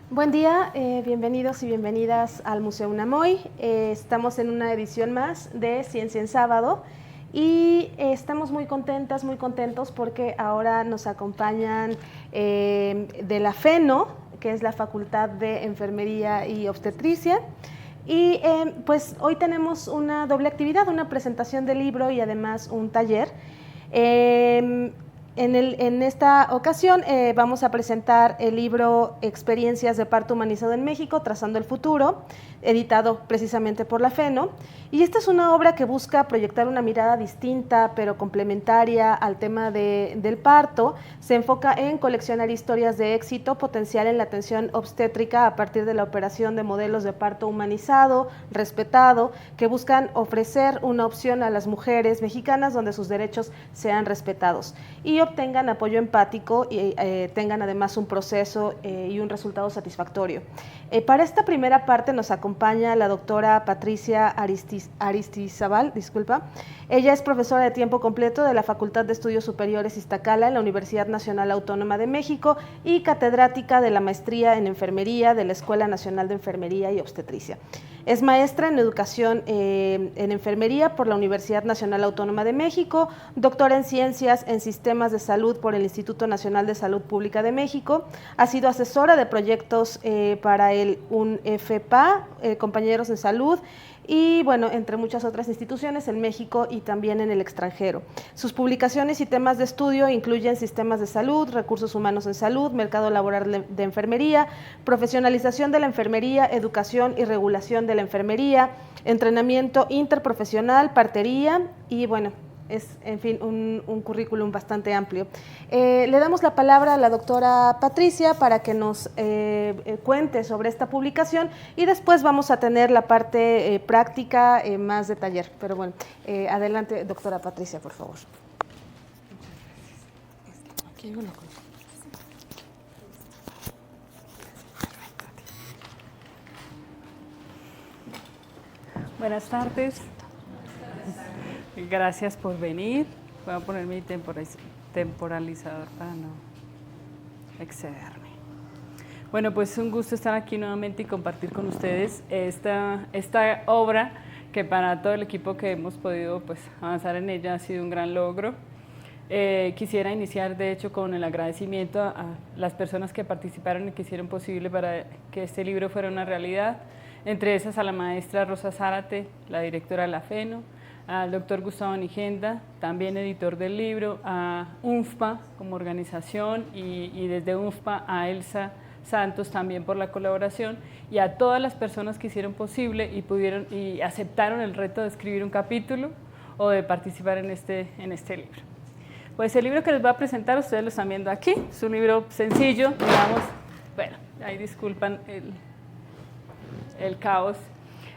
Buen día, bienvenidos y bienvenidas al Museo Unamoy. Estamos en una edición más de Ciencia en Sábado y estamos muy contentas, muy contentos porque ahora nos acompañan de la FENO, que es la Facultad de Enfermería y Obstetricia. Y pues hoy tenemos una doble actividad, una presentación del libro y además un taller. En esta ocasión vamos a presentar el libro Experiencias de parto humanizado en México, Trazando el futuro, editado precisamente por la FENO. Y esta es una obra que busca proyectar una mirada distinta pero complementaria al tema del parto. Se enfoca en coleccionar historias de éxito potencial en la atención obstétrica a partir de la operación de modelos de parto humanizado, respetado, que buscan ofrecer una opción a las mujeres mexicanas donde sus derechos sean respetados y obtengan apoyo empático y tengan además un proceso y un resultado satisfactorio. Para esta primera parte nos acompaña la doctora Patricia Aristizabal, Ella es profesora de tiempo completo de la Facultad de Estudios Superiores Iztacala en la Universidad Nacional Autónoma de México y catedrática de la Maestría en Enfermería de la Escuela Nacional de Enfermería y Obstetricia. Es maestra en Educación en Enfermería por la Universidad Nacional Autónoma de México, doctora en Ciencias en Sistemas de Salud por el Instituto Nacional de Salud Pública de México, ha sido asesora de proyectos para el UNFPA, Compañeros en Salud, y bueno, entre muchas otras instituciones en México y también en el extranjero. Sus publicaciones y temas de estudio incluyen sistemas de salud, recursos humanos en salud, mercado laboral de enfermería, profesionalización de la enfermería, educación y regulación de la enfermería, entrenamiento interprofesional, partería y bueno, es, en fin, un currículum bastante amplio. Le damos la palabra a la doctora Patricia para que nos cuente sobre esta publicación y después vamos a tener la parte práctica más de taller. Pero bueno, adelante, doctora Patricia, por favor. Aquí hay una cosa. Buenas tardes. Gracias por venir. Voy a poner mi temporalizador para no excederme. Bueno, pues es un gusto estar aquí nuevamente y compartir con ustedes esta obra que para todo el equipo que hemos podido avanzar en ella ha sido un gran logro. Quisiera iniciar de hecho con el agradecimiento a las personas que participaron y que hicieron posible para que este libro fuera una realidad, entre esas a la maestra Rosa Zárate, la directora de la FENO, al doctor Gustavo Nigenda, también editor del libro, a UNFPA como organización y desde UNFPA a Elsa Santos también por la colaboración y a todas las personas que hicieron posible y aceptaron el reto de escribir un capítulo o de participar en este libro. Pues el libro que les voy a presentar, ustedes lo están viendo aquí, es un libro sencillo, digamos, bueno, ahí disculpan el caos.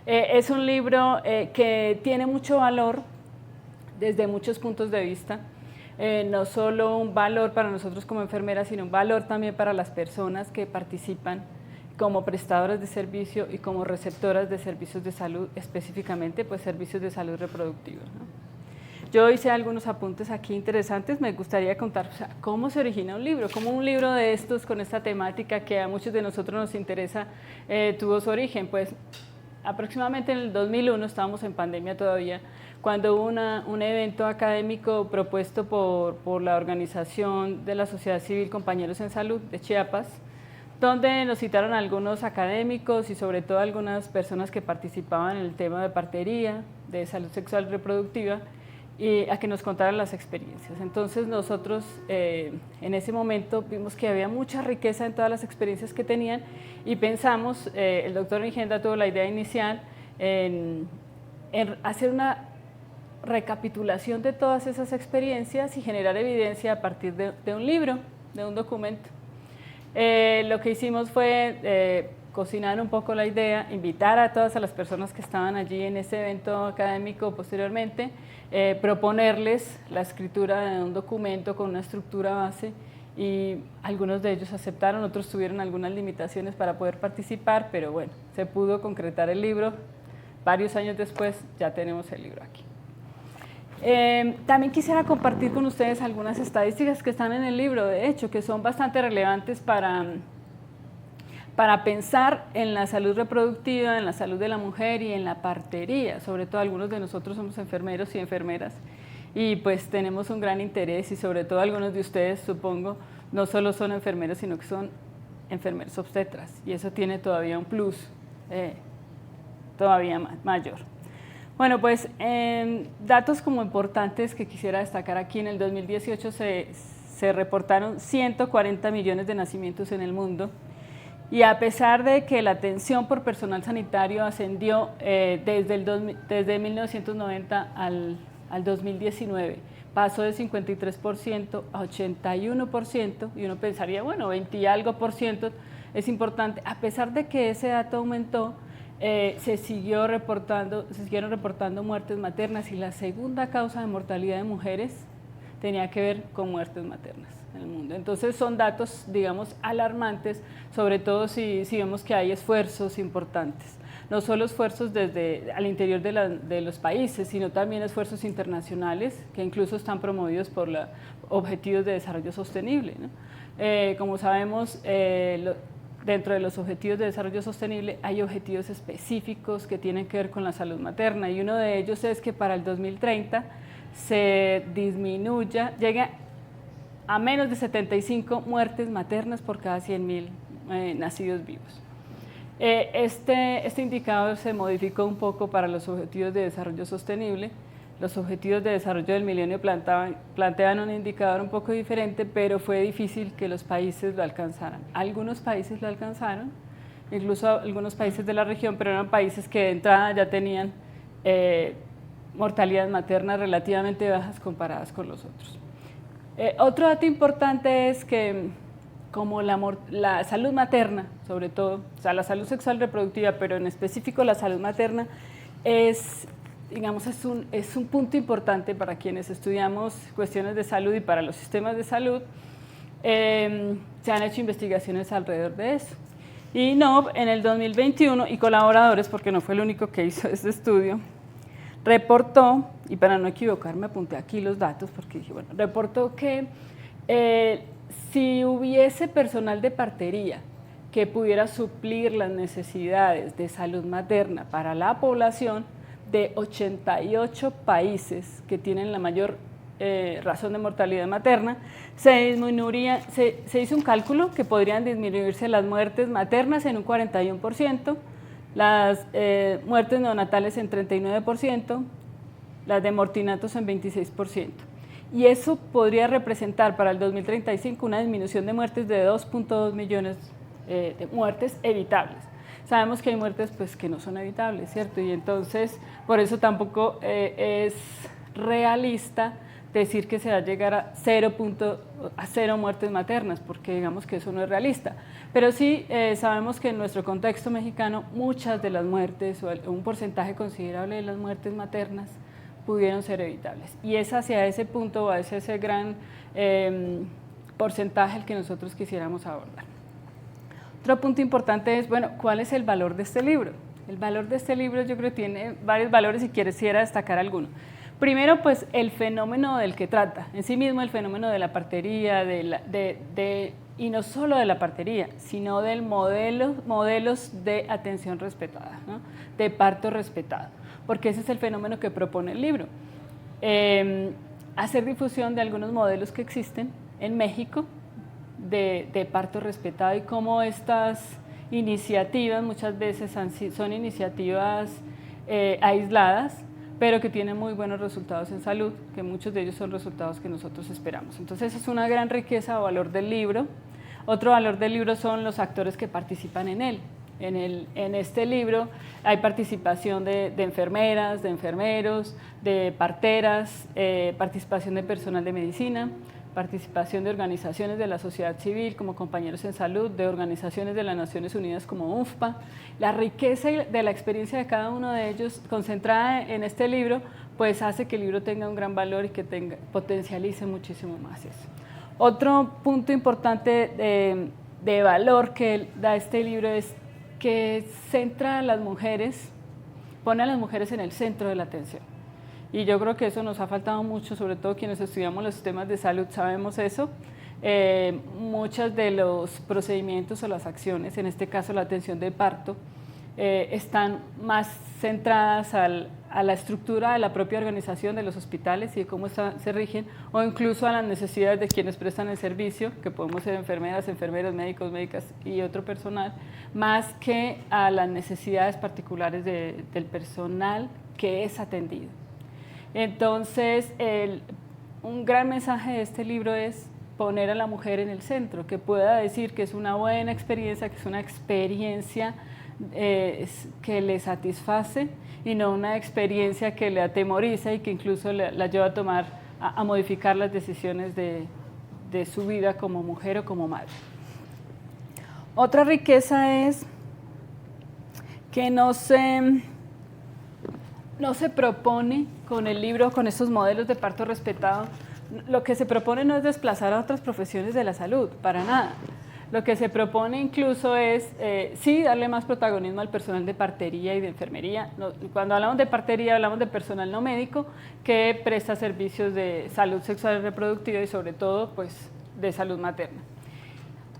Es un libro que tiene mucho valor desde muchos puntos de vista, no solo un valor para nosotros como enfermeras, sino un valor también para las personas que participan como prestadoras de servicio y como receptoras de servicios de salud, específicamente pues servicios de salud reproductiva, ¿no? Yo hice algunos apuntes aquí interesantes, me gustaría contar cómo se origina un libro, cómo un libro de estos con esta temática que a muchos de nosotros nos interesa tuvo su origen. Pues aproximadamente en el 2001, estábamos en pandemia todavía, cuando hubo un evento académico propuesto por la organización de la Sociedad Civil Compañeros en Salud de Chiapas, donde nos citaron algunos académicos y sobre todo algunas personas que participaban en el tema de partería, de salud sexual y reproductiva, y a que nos contaran las experiencias. Entonces nosotros en ese momento vimos que había mucha riqueza en todas las experiencias que tenían y pensamos, el doctor Nigenda tuvo la idea inicial en hacer una recapitulación de todas esas experiencias y generar evidencia a partir de un libro, de un documento. Lo que hicimos fue cocinar un poco la idea, invitar a todas las personas que estaban allí en ese evento académico posteriormente, proponerles la escritura de un documento con una estructura base y algunos de ellos aceptaron, otros tuvieron algunas limitaciones para poder participar, pero bueno, se pudo concretar el libro. Varios años después ya tenemos el libro aquí. También quisiera compartir con ustedes algunas estadísticas que están en el libro, de hecho, que son bastante relevantes para para pensar en la salud reproductiva, en la salud de la mujer y en la partería. Sobre todo algunos de nosotros somos enfermeros y enfermeras y pues tenemos un gran interés, y sobre todo algunos de ustedes, supongo, no solo son enfermeros, sino que son enfermeros obstetras, y eso tiene todavía un plus todavía mayor. Bueno, pues datos como importantes que quisiera destacar aquí: en el 2018 se reportaron 140 millones de nacimientos en el mundo, y a pesar de que la atención por personal sanitario ascendió desde 1990 al 2019, pasó de 53% a 81%, y uno pensaría, bueno, 20 y algo por ciento es importante. A pesar de que ese dato aumentó, se siguieron reportando muertes maternas, y la segunda causa de mortalidad de mujeres tenía que ver con muertes maternas en el mundo. Entonces son datos, digamos, alarmantes, sobre todo si vemos que hay esfuerzos importantes, no solo esfuerzos desde al interior de los países, sino también esfuerzos internacionales que incluso están promovidos por los Objetivos de Desarrollo Sostenible, ¿no? Como sabemos, dentro de los Objetivos de Desarrollo Sostenible hay objetivos específicos que tienen que ver con la salud materna, y uno de ellos es que para el 2030 se disminuya, llegue a menos de 75 muertes maternas por cada 100.000 nacidos vivos. Este indicador se modificó un poco para los Objetivos de Desarrollo Sostenible. Los Objetivos de Desarrollo del Milenio planteaban un indicador un poco diferente, pero fue difícil que los países lo alcanzaran. Algunos países lo alcanzaron, incluso algunos países de la región, pero eran países que de entrada ya tenían mortalidades maternas relativamente bajas comparadas con los otros. Otro dato importante es que como la salud materna, sobre todo, o sea, la salud sexual reproductiva, pero en específico la salud materna, digamos, es un punto importante para quienes estudiamos cuestiones de salud y para los sistemas de salud. Se han hecho investigaciones alrededor de eso. Y NOV en el 2021, y colaboradores, porque no fue el único que hizo este estudio, reportó, y para no equivocarme apunté aquí los datos porque dije, bueno, reportó que si hubiese personal de partería que pudiera suplir las necesidades de salud materna para la población de 88 países que tienen la mayor razón de mortalidad materna, se hizo un cálculo que podrían disminuirse las muertes maternas en un 41%, las muertes neonatales en 39%, las de mortinatos en 26%. Y eso podría representar para el 2035 una disminución de muertes de 2.2 millones de muertes evitables. Sabemos que hay muertes pues, que no son evitables, ¿cierto? Y entonces, por eso tampoco es realista decir que se va a llegar a cero muertes maternas, porque digamos que eso no es realista. Pero sí sabemos que en nuestro contexto mexicano muchas de las muertes, o un porcentaje considerable de las muertes maternas, pudieron ser evitables. Y es hacia ese punto, o hacia ese gran porcentaje el que nosotros quisiéramos abordar. Otro punto importante es, bueno, ¿cuál es el valor de este libro? El valor de este libro yo creo que tiene varios valores y quisiera destacar alguno. Primero, pues el fenómeno del que trata, en sí mismo el fenómeno de la partería, y no solo de la partería, sino del modelos de atención respetada, ¿no? De parto respetado, porque ese es el fenómeno que propone el libro. Hacer difusión de algunos modelos que existen en México de parto respetado, y cómo estas iniciativas muchas veces son iniciativas aisladas, pero que tienen muy buenos resultados en salud, que muchos de ellos son resultados que nosotros esperamos. Entonces es una gran riqueza o valor del libro. Otro valor del libro son los actores que participan en él. En este libro hay participación de enfermeras, de enfermeros, de parteras, participación de personal de medicina, participación de organizaciones de la sociedad civil como Compañeros en Salud, de organizaciones de las Naciones Unidas como UNFPA. La riqueza de la experiencia de cada uno de ellos concentrada en este libro, pues hace que el libro tenga un gran valor y que potencialice muchísimo más eso. Otro punto importante de valor que da este libro es que centra a las mujeres, pone a las mujeres en el centro de la atención. Y yo creo que eso nos ha faltado mucho, sobre todo quienes estudiamos los sistemas de salud sabemos eso. muchos de los procedimientos o las acciones, en este caso la atención del parto, están más centradas a la estructura de la propia organización de los hospitales y de cómo se rigen, o incluso a las necesidades de quienes prestan el servicio, que podemos ser enfermeras, enfermeros, médicos, médicas y otro personal, más que a las necesidades particulares del personal que es atendido. Entonces, un gran mensaje de este libro es poner a la mujer en el centro, que pueda decir que es una buena experiencia, que es una experiencia que le satisface y no una experiencia que le atemoriza y que incluso la lleva a tomar, a modificar las decisiones de su vida como mujer o como madre. Otra riqueza es que no se propone con el libro, con estos modelos de parto respetado, lo que se propone no es desplazar a otras profesiones de la salud, para nada. Lo que se propone incluso es, sí, darle más protagonismo al personal de partería y de enfermería. Cuando hablamos de partería, hablamos de personal no médico que presta servicios de salud sexual y reproductiva y sobre todo, pues, de salud materna.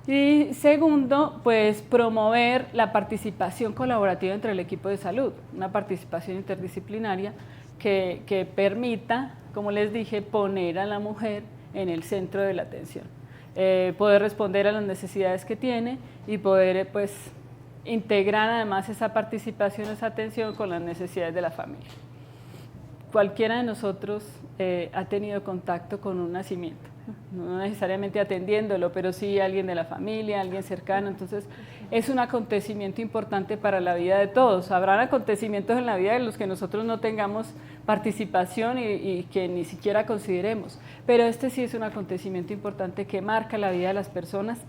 Y segundo, pues, promover la participación colaborativa entre el equipo de salud, una participación interdisciplinaria que permita, como les dije, poner a la mujer en el centro de la atención. Poder responder a las necesidades que tiene y poder, pues, integrar además esa participación, esa atención con las necesidades de la familia. Cualquiera de nosotros ha tenido contacto con un nacimiento, no necesariamente atendiéndolo, pero sí alguien de la familia, alguien cercano. Entonces es un acontecimiento importante para la vida de todos. Habrán acontecimientos en la vida de los que nosotros no tengamos participación y que ni siquiera consideremos, pero este sí es un acontecimiento importante que marca la vida de las personas,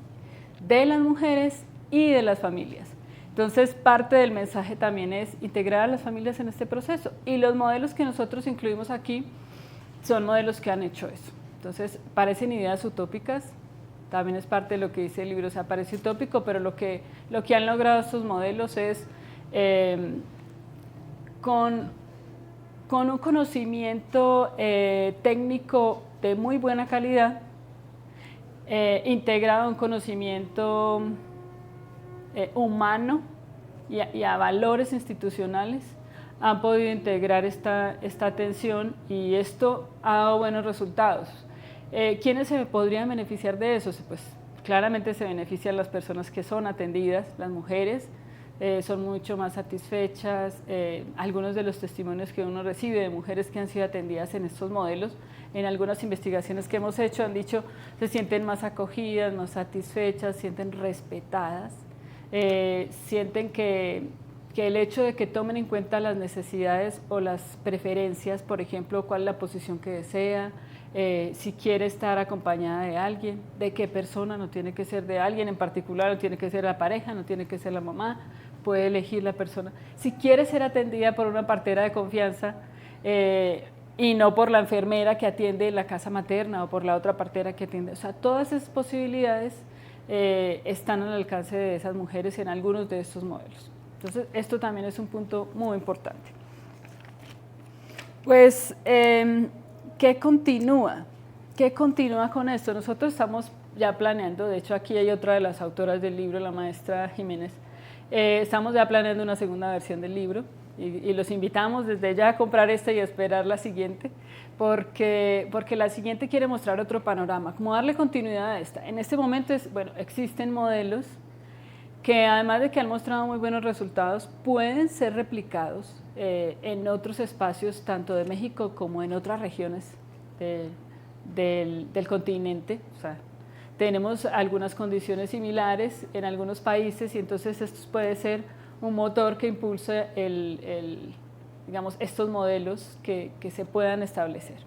de las mujeres y de las familias. Entonces, parte del mensaje también es integrar a las familias en este proceso, y los modelos que nosotros incluimos aquí son modelos que han hecho eso. Entonces, parecen ideas utópicas, también es parte de lo que dice el libro, o sea, parece utópico, pero lo que han logrado estos modelos es con un conocimiento técnico de muy buena calidad, integrado a un conocimiento humano y a valores institucionales, han podido integrar esta atención, y esto ha dado buenos resultados. ¿Quiénes se podrían beneficiar de eso? Pues claramente se benefician las personas que son atendidas, las mujeres, son mucho más satisfechas. Algunos de los testimonios que uno recibe de mujeres que han sido atendidas en estos modelos, en algunas investigaciones que hemos hecho, han dicho se sienten más acogidas, más satisfechas, sienten respetadas, sienten que el hecho de que tomen en cuenta las necesidades o las preferencias, por ejemplo, cuál es la posición que desea, si quiere estar acompañada de alguien, de qué persona, no tiene que ser de alguien en particular, no tiene que ser la pareja, no tiene que ser la mamá, puede elegir la persona. Si quiere ser atendida por una partera de confianza y no por la enfermera que atiende en la casa materna o por la otra partera que atiende, o sea, todas esas posibilidades están al alcance de esas mujeres en algunos de estos modelos. Entonces, esto también es un punto muy importante. Pues, ¿qué continúa? ¿Qué continúa con esto? Nosotros estamos ya planeando, de hecho aquí hay otra de las autoras del libro, la maestra Jiménez, estamos ya planeando una segunda versión del libro y los invitamos desde ya a comprar esta y a esperar la siguiente, porque la siguiente quiere mostrar otro panorama, como darle continuidad a esta. En este momento, existen modelos que además de que han mostrado muy buenos resultados, pueden ser replicados en otros espacios, tanto de México como en otras regiones del continente. O sea, tenemos algunas condiciones similares en algunos países, y entonces esto puede ser un motor que impulse digamos, estos modelos que se puedan establecer.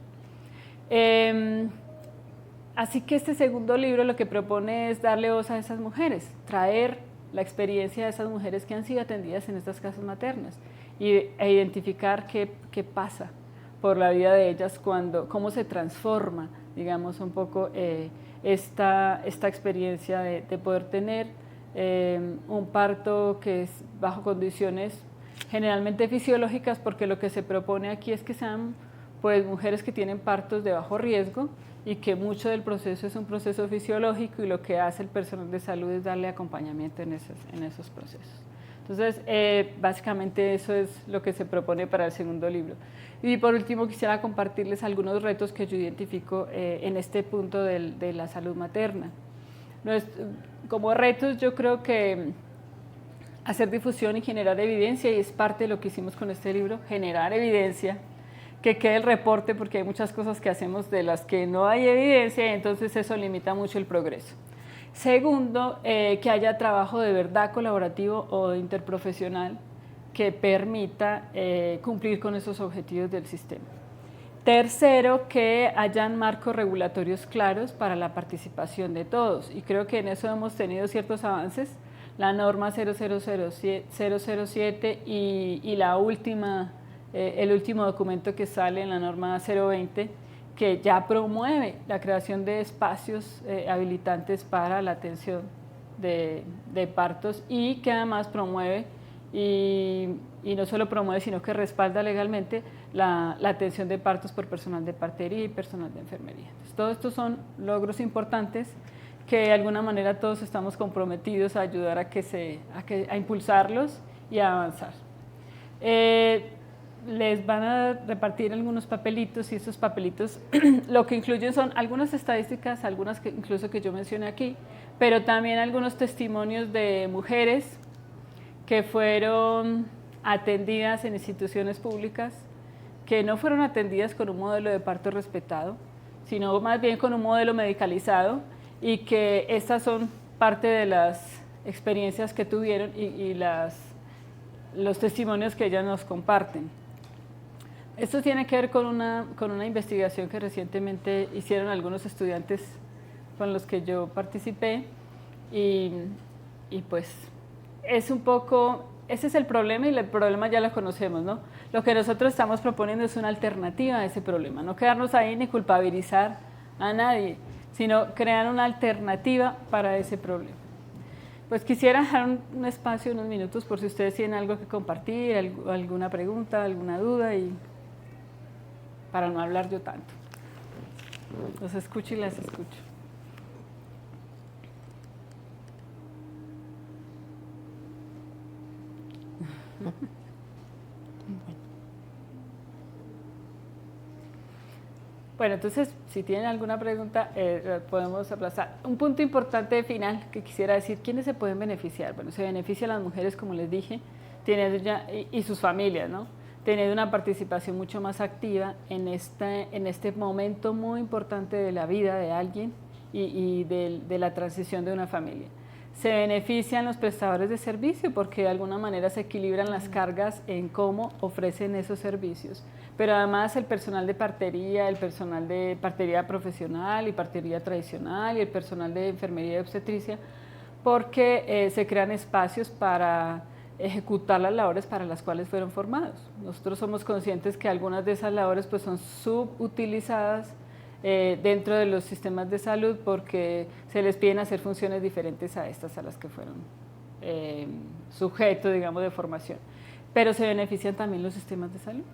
Así que este segundo libro lo que propone es darle voz a esas mujeres, traer la experiencia de esas mujeres que han sido atendidas en estas casas maternas e identificar qué pasa por la vida de ellas, cómo se transforma, digamos, un poco esta experiencia de poder tener un parto que es bajo condiciones generalmente fisiológicas, porque lo que se propone aquí es que sean pues mujeres que tienen partos de bajo riesgo y que mucho del proceso es un proceso fisiológico y lo que hace el personal de salud es darle acompañamiento en esos procesos. Entonces, básicamente eso es lo que se propone para el segundo libro. Y por último quisiera compartirles algunos retos que yo identifico en este punto de la salud materna. Como retos yo creo que hacer difusión y generar evidencia, y es parte de lo que hicimos con este libro, generar evidencia, que quede el reporte, porque hay muchas cosas que hacemos de las que no hay evidencia, y entonces eso limita mucho el progreso. Segundo, que haya trabajo de verdad colaborativo o interprofesional que permita cumplir con esos objetivos del sistema. Tercero, que hayan marcos regulatorios claros para la participación de todos, y creo que en eso hemos tenido ciertos avances. La norma 007 y la última, el último documento que sale en la norma 020, que ya promueve la creación de espacios habilitantes para la atención de partos, y que además promueve, y no solo promueve, sino que respalda legalmente la atención de partos por personal de partería y personal de enfermería. Entonces, todos estos son logros importantes que de alguna manera todos estamos comprometidos a ayudar a impulsarlos y a avanzar. Les van a repartir algunos papelitos, y esos papelitos lo que incluyen son algunas estadísticas, algunas que incluso que yo mencioné aquí, pero también algunos testimonios de mujeres que fueron atendidas en instituciones públicas, que no fueron atendidas con un modelo de parto respetado, sino más bien con un modelo medicalizado, y que estas son parte de las experiencias que tuvieron y los testimonios que ellas nos comparten. Esto tiene que ver con una investigación que recientemente hicieron algunos estudiantes con los que yo participé, y pues es un poco, ese es el problema, y el problema ya lo conocemos, ¿no? Lo que nosotros estamos proponiendo es una alternativa a ese problema, no quedarnos ahí ni culpabilizar a nadie, sino crear una alternativa para ese problema. Pues quisiera dejar un espacio, unos minutos, por si ustedes tienen algo que compartir, alguna pregunta, alguna duda, y para no hablar yo tanto. Los escucho y las escucho. Bueno, entonces, si tienen alguna pregunta, podemos aplazar. Un punto importante final que quisiera decir: ¿quiénes se pueden beneficiar? Bueno, se benefician las mujeres, como les dije, y sus familias, ¿no? Tener una participación mucho más activa en este momento muy importante de la vida de alguien y de la transición de una familia. Se benefician los prestadores de servicio, porque de alguna manera se equilibran las cargas en cómo ofrecen esos servicios, pero además el personal de partería, el personal de partería profesional y partería tradicional, y el personal de enfermería y obstetricia, porque se crean espacios para ejecutar las labores para las cuales fueron formados. Nosotros somos conscientes que algunas de esas labores pues son subutilizadas dentro de los sistemas de salud, porque se les piden hacer funciones diferentes a estas a las que fueron sujetos, digamos, de formación. Pero se benefician también los sistemas de salud.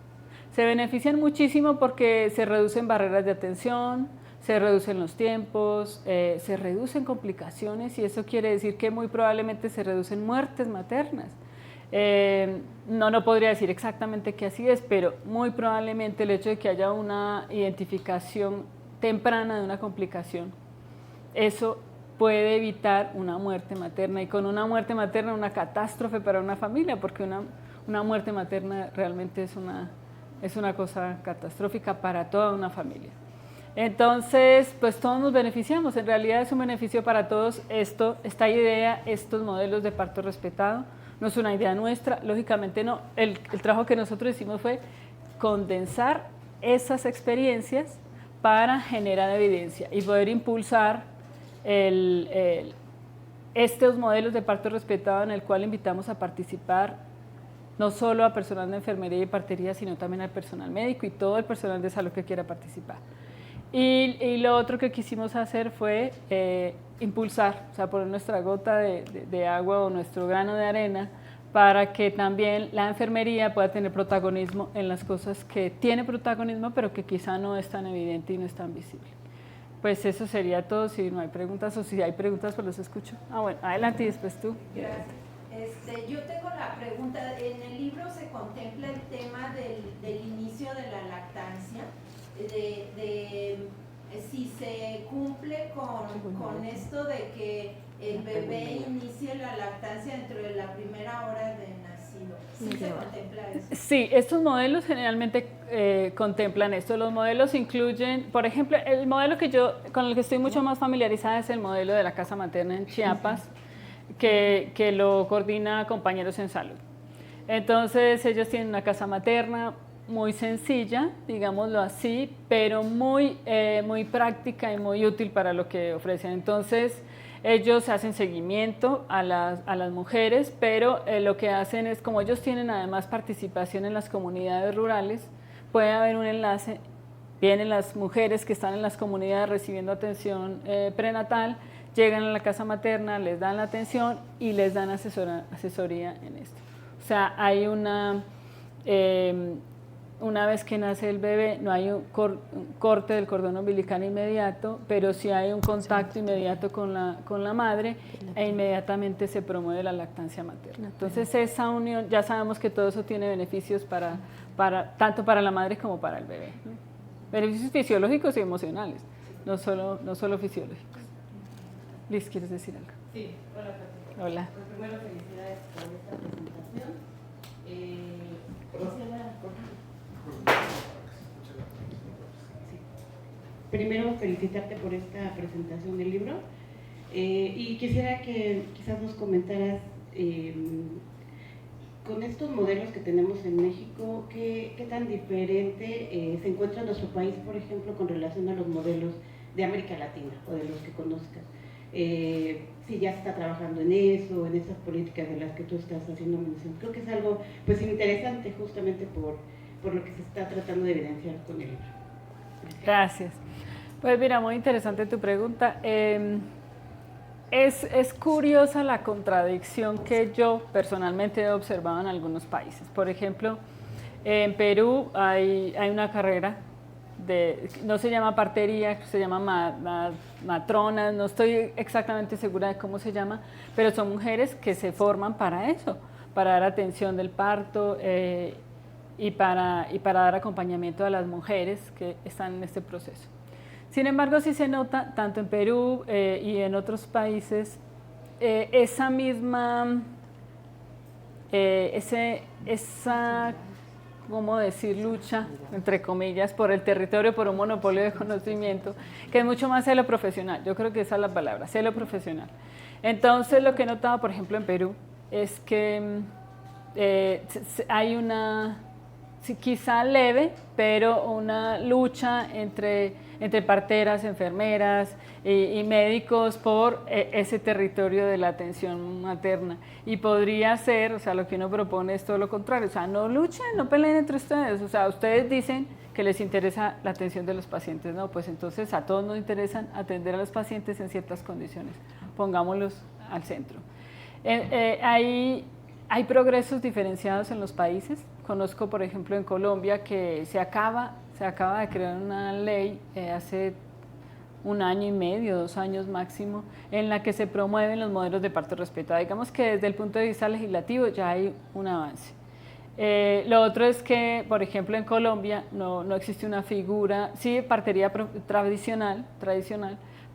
Se benefician muchísimo porque se reducen barreras de atención, se reducen los tiempos, se reducen complicaciones, y eso quiere decir que muy probablemente se reducen muertes maternas. No podría decir exactamente que así es, pero muy probablemente el hecho de que haya una identificación temprana de una complicación, eso puede evitar una muerte materna, y con una muerte materna una catástrofe para una familia, porque una muerte materna realmente es una cosa catastrófica para toda una familia. Entonces, pues todos nos beneficiamos, en realidad es un beneficio para todos esta idea, estos modelos de parto respetado. No es una idea nuestra, lógicamente no. El trabajo que nosotros hicimos fue condensar esas experiencias para generar evidencia y poder impulsar estos modelos de parto respetado, en el cual invitamos a participar no solo a personal de enfermería y partería, sino también al personal médico y todo el personal de salud que quiera participar. Y lo otro que quisimos hacer fue impulsar, o sea, poner nuestra gota de agua o nuestro grano de arena para que también la enfermería pueda tener protagonismo en las cosas que tiene protagonismo, pero que quizá no es tan evidente y no es tan visible. Pues eso sería todo. Si no hay preguntas o si hay preguntas, pues los escucho. Bueno, adelante y después tú. Gracias. Yo tengo la pregunta, en el libro se contempla el tema del inicio de la lactancia, de si se cumple con esto de que el bebé inicie la lactancia dentro de la primera hora de nacido. ¿Sí se contempla eso? Sí, estos modelos generalmente contemplan esto. Los modelos incluyen, por ejemplo, el modelo con el que estoy mucho más familiarizada es el modelo de la casa materna en Chiapas, que lo coordina Compañeros en Salud. Entonces ellos tienen una casa materna muy sencilla, digámoslo así, pero muy práctica y muy útil para lo que ofrecen. Entonces ellos hacen seguimiento a las mujeres, pero lo que hacen es, como ellos tienen además participación en las comunidades rurales, puede haber un enlace, vienen las mujeres que están en las comunidades recibiendo atención prenatal, llegan a la casa materna, les dan la atención y les dan asesoría en esto. O sea, hay una vez que nace el bebé, no hay un corte del cordón umbilical inmediato, pero sí hay un contacto inmediato con la madre e inmediatamente se promueve la lactancia materna. Entonces esa unión, ya sabemos que todo eso tiene beneficios tanto para la madre como para el bebé, ¿no? Beneficios fisiológicos y emocionales, no solo fisiológicos. Liz, ¿quieres decir algo? Sí, hola Patricia. Hola. Pues primero felicidades por esta presentación. Primero felicitarte por esta presentación del libro y quisiera que quizás nos comentaras con estos modelos que tenemos en México, ¿qué tan diferente se encuentra nuestro país, por ejemplo, con relación a los modelos de América Latina o de los que conozcas? Si ya se está trabajando en eso, en esas políticas de las que tú estás haciendo mención. Creo que es algo pues interesante justamente por lo que se está tratando de evidenciar con el libro. Gracias. Pues mira, muy interesante tu pregunta. Es curiosa la contradicción que yo personalmente he observado en algunos países. Por ejemplo, en Perú hay una carrera no se llama partería, se llama matronas, no estoy exactamente segura de cómo se llama, pero son mujeres que se forman para eso, para dar atención del parto y para dar acompañamiento a las mujeres que están en este proceso. Sin embargo, sí se nota, tanto en Perú y en otros países, esa misma, ¿cómo decir?, lucha, entre comillas, por el territorio, por un monopolio de conocimiento, que es mucho más celo profesional. Yo creo que esa es la palabra, celo profesional. Entonces, lo que he notado, por ejemplo, en Perú, es que hay una, quizá leve, pero una lucha entre parteras, enfermeras y médicos por ese territorio de la atención materna. Y podría ser, o sea, lo que uno propone es todo lo contrario, o sea, no luchen, no peleen entre ustedes, o sea, ustedes dicen que les interesa la atención de los pacientes, no, pues entonces a todos nos interesa atender a los pacientes en ciertas condiciones, pongámoslos al centro. Hay progresos diferenciados en los países. Conozco, por ejemplo, en Colombia que se acaba de crear una ley hace 1 año y medio, 2 años máximo, en la que se promueven los modelos de parto respetado. Digamos que desde el punto de vista legislativo ya hay un avance. Lo otro es que, por ejemplo, en Colombia no existe una figura, sí, partería tradicional,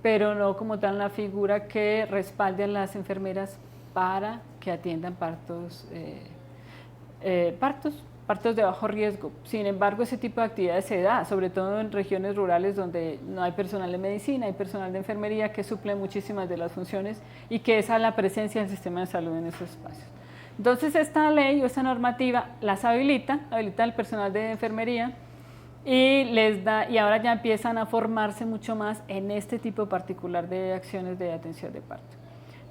pero no como tal una figura que respalde a las enfermeras para que atiendan partos de bajo riesgo. Sin embargo, ese tipo de actividades se da, sobre todo en regiones rurales donde no hay personal de medicina, hay personal de enfermería que suple muchísimas de las funciones y que esa es la presencia del sistema de salud en esos espacios. Entonces, esta ley o esta normativa las habilita al personal de enfermería y ahora ya empiezan a formarse mucho más en este tipo particular de acciones de atención de parto.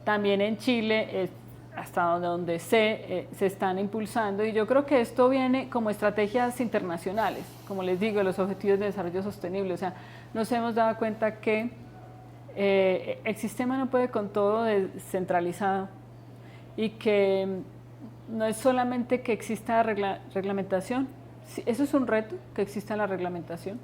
También en Chile, hasta donde se están impulsando, y yo creo que esto viene como estrategias internacionales, como les digo, los Objetivos de Desarrollo Sostenible. O sea, nos hemos dado cuenta que el sistema no puede con todo descentralizado y que no es solamente que exista reglamentación, sí, eso es un reto, que exista la reglamentación,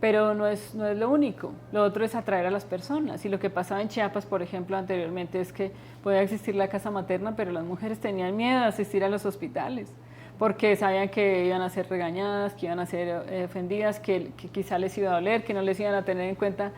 pero no es lo único. Lo otro es atraer a las personas. Y lo que pasaba en Chiapas, por ejemplo, anteriormente es que podía existir la casa materna, pero las mujeres tenían miedo de asistir a los hospitales porque sabían que iban a ser regañadas, que iban a ser ofendidas, que quizá les iba a doler, que no les iban a tener en cuenta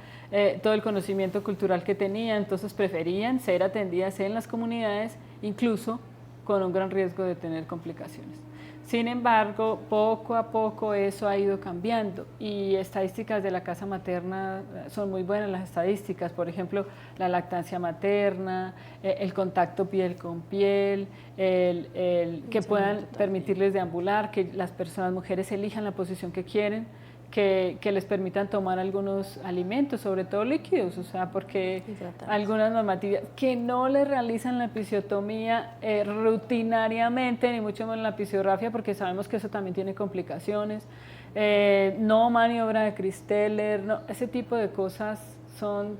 todo el conocimiento cultural que tenían. Entonces preferían ser atendidas en las comunidades, incluso con un gran riesgo de tener complicaciones. Sin embargo, poco a poco eso ha ido cambiando y estadísticas de la casa materna son muy buenas las estadísticas, por ejemplo, la lactancia materna, el contacto piel con piel, que puedan permitirles deambular, que las personas, mujeres elijan la posición que quieren, que les permitan tomar algunos alimentos, sobre todo líquidos, o sea, porque algunas normativas que no les realizan la episiotomía rutinariamente, ni mucho menos la episiografía, porque sabemos que eso también tiene complicaciones, no maniobra de Christeller, no, ese tipo de cosas son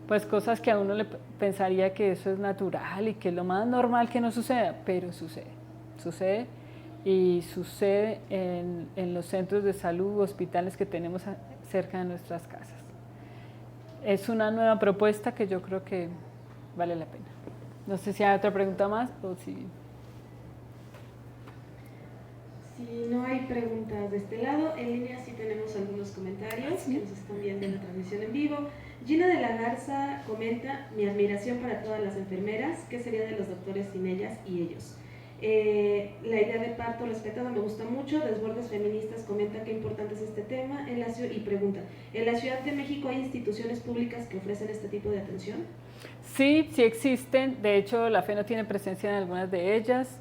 pues cosas que a uno le pensaría que eso es natural y que es lo más normal que no suceda, pero sucede y sucede en los centros de salud, hospitales que tenemos cerca de nuestras casas. Es una nueva propuesta que yo creo que vale la pena. No sé si hay otra pregunta más o si... Si no hay preguntas de este lado, en línea sí tenemos algunos comentarios que nos están viendo en la transmisión en vivo. Gina de la Garza comenta: mi admiración para todas las enfermeras, ¿qué sería de los doctores sin ellas y ellos? La idea de parto respetada me gusta mucho. Desbordes Feministas comenta qué importante es este tema y pregunta: ¿en la Ciudad de México hay instituciones públicas que ofrecen este tipo de atención? Sí, sí existen. De hecho, la FENO tiene presencia en algunas de ellas.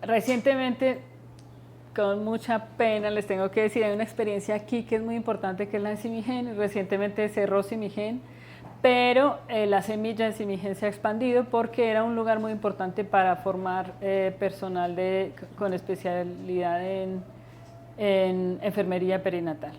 Recientemente, con mucha pena les tengo que decir, hay una experiencia aquí que es muy importante, que es la de Simigen. Recientemente cerró Simigen, pero la semilla de Simigen se ha expandido porque era un lugar muy importante para formar personal con especialidad en enfermería perinatal.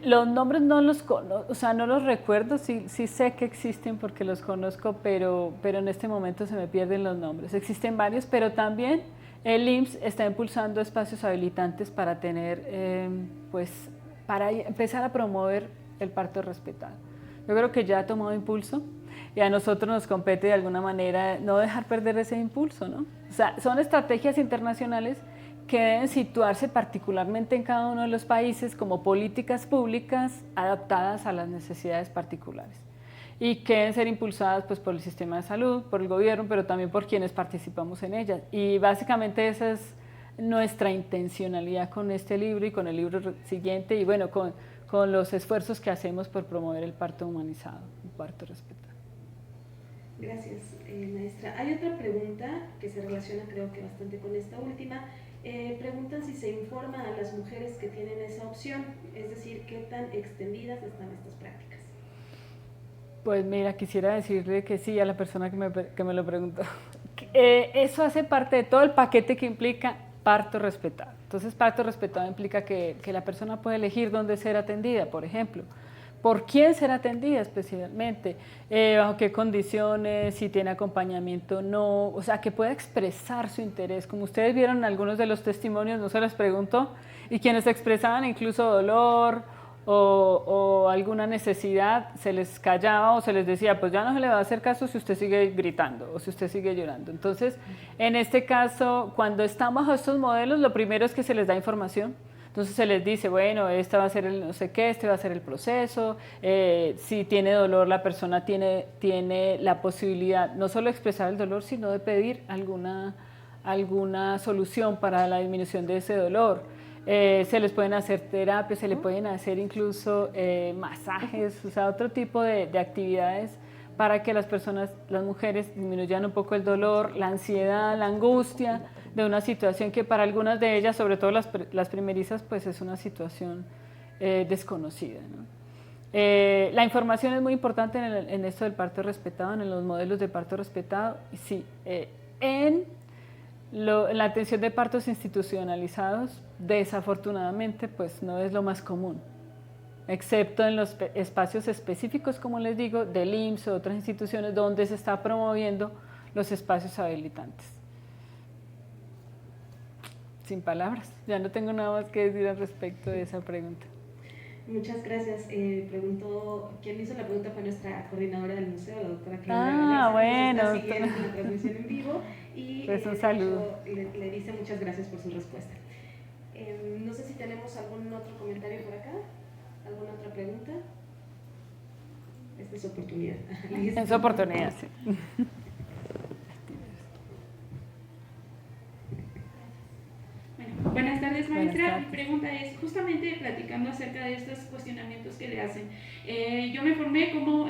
Los nombres no los conozco, o sea, no los recuerdo, sí sé que existen porque los conozco, pero en este momento se me pierden los nombres. Existen varios, pero también el IMSS está impulsando espacios habilitantes para tener, pues, para empezar a promover el parto respetado. Yo creo que ya ha tomado impulso y a nosotros nos compete de alguna manera no dejar perder ese impulso, ¿no? O sea, son estrategias internacionales que deben situarse particularmente en cada uno de los países como políticas públicas adaptadas a las necesidades particulares y que deben ser impulsadas pues, por el sistema de salud, por el gobierno, pero también por quienes participamos en ellas. Y básicamente esa es nuestra intencionalidad con este libro y con el libro siguiente y bueno, con los esfuerzos que hacemos por promover el parto humanizado, el parto respetado. Gracias, maestra. Hay otra pregunta que se relaciona creo que bastante con esta última. Preguntan si se informa a las mujeres que tienen esa opción, es decir, qué tan extendidas están estas prácticas. Pues mira, quisiera decirle que sí a la persona que me lo preguntó. Eso hace parte de todo el paquete que implica parto respetado. Entonces, parto respetado implica que la persona puede elegir dónde ser atendida, por ejemplo. ¿Por quién ser atendida especialmente? ¿Bajo qué condiciones? Si tiene acompañamiento o no. O sea, que pueda expresar su interés. Como ustedes vieron en algunos de los testimonios, no se les preguntó, y quienes expresaban incluso dolor o alguna necesidad, se les callaba o se les decía, pues ya no se le va a hacer caso si usted sigue gritando o si usted sigue llorando. Entonces, en este caso, cuando están bajo estos modelos, lo primero es que se les da información. Entonces se les dice, bueno, este va a ser el no sé qué, este va a ser el proceso, si tiene dolor la persona tiene la posibilidad no solo de expresar el dolor, sino de pedir alguna solución para la disminución de ese dolor. Se les pueden hacer terapias, se les pueden hacer incluso masajes, o sea, otro tipo de actividades para que las personas, las mujeres, disminuyan un poco el dolor, la ansiedad, la angustia de una situación que para algunas de ellas, sobre todo las primerizas, pues es una situación desconocida, ¿no? La información es muy importante en esto del parto respetado, en los modelos de parto respetado. Sí, en la atención de partos institucionalizados, desafortunadamente, pues no es lo más común, excepto en los espacios específicos, como les digo, del IMSS o otras instituciones donde se está promoviendo los espacios habilitantes. Sin palabras, ya no tengo nada más que decir al respecto de esa pregunta. Muchas gracias. Quien hizo la pregunta fue nuestra coordinadora del museo, la doctora Claudia. Bueno. Está siguiendo la transmisión en vivo y pues un saludo. Le dice muchas gracias por su respuesta. No sé si tenemos algún otro comentario por acá, alguna otra pregunta. Esta es su oportunidad. Es su oportunidad, sí. Buenas tardes, maestra. Buenas tardes. Mi pregunta es, justamente platicando acerca de estos cuestionamientos que le hacen. Yo me formé como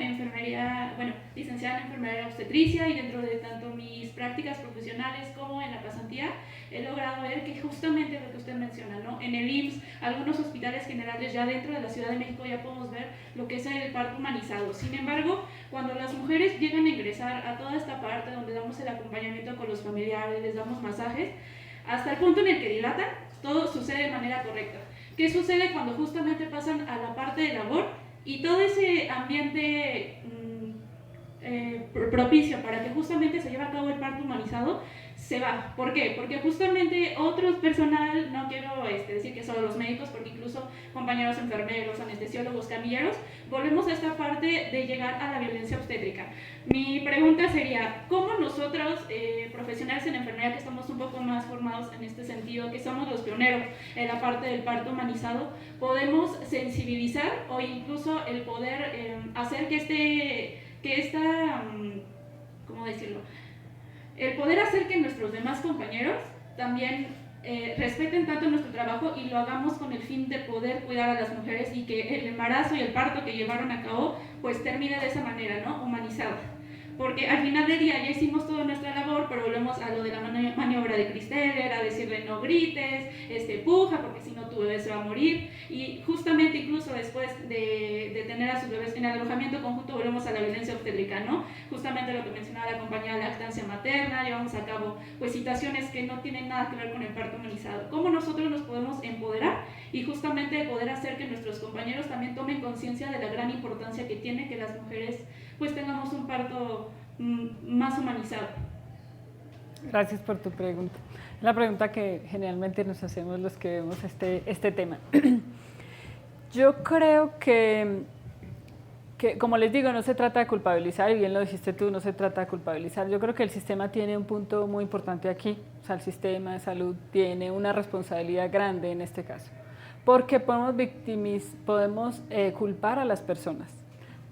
licenciada en enfermería obstetricia, y dentro de tanto mis prácticas profesionales como en la pasantía, he logrado ver que justamente lo que usted menciona, ¿no? En el IMSS, algunos hospitales generales ya dentro de la Ciudad de México ya podemos ver lo que es el parto humanizado. Sin embargo, cuando las mujeres llegan a ingresar a toda esta parte donde damos el acompañamiento con los familiares, les damos masajes, hasta el punto en el que dilatan, todo sucede de manera correcta. ¿Qué sucede cuando justamente pasan a la parte de labor y todo ese ambiente propicio para que justamente se lleve a cabo el parto humanizado se va? ¿Por qué? Porque justamente otro personal, no quiero decir que solo los médicos, porque incluso compañeros enfermeros, anestesiólogos, camilleros, volvemos a esta parte de llegar a la violencia obstétrica. Mi pregunta sería, ¿cómo nosotros, profesionales en enfermería, que estamos un poco más formados en este sentido, que somos los pioneros en la parte del parto humanizado, podemos sensibilizar o incluso el poder hacer ¿cómo decirlo? El poder hacer que nuestros demás compañeros también respeten tanto nuestro trabajo y lo hagamos con el fin de poder cuidar a las mujeres y que el embarazo y el parto que llevaron a cabo pues termine de esa manera, ¿no? Humanizado. Porque al final del día ya hicimos toda nuestra labor, pero volvemos a lo de la maniobra de Christeller, a decirle no grites, puja, porque si no tu bebé se va a morir. Y justamente incluso después de tener a sus bebés en el alojamiento conjunto, volvemos a la violencia obstétrica, ¿no? Justamente lo que mencionaba la compañía de lactancia materna, llevamos a cabo pues situaciones que no tienen nada que ver con el parto humanizado. ¿Cómo nosotros nos podemos empoderar y justamente poder hacer que nuestros compañeros también tomen conciencia de la gran importancia que tiene que las mujeres pues tengamos un parto más humanizado? Gracias por tu pregunta. La pregunta que generalmente nos hacemos los que vemos este tema. Yo creo que, como les digo, no se trata de culpabilizar, y bien lo dijiste tú, no se trata de culpabilizar. Yo creo que el sistema tiene un punto muy importante aquí, o sea, el sistema de salud tiene una responsabilidad grande en este caso, porque podemos culpar a las personas,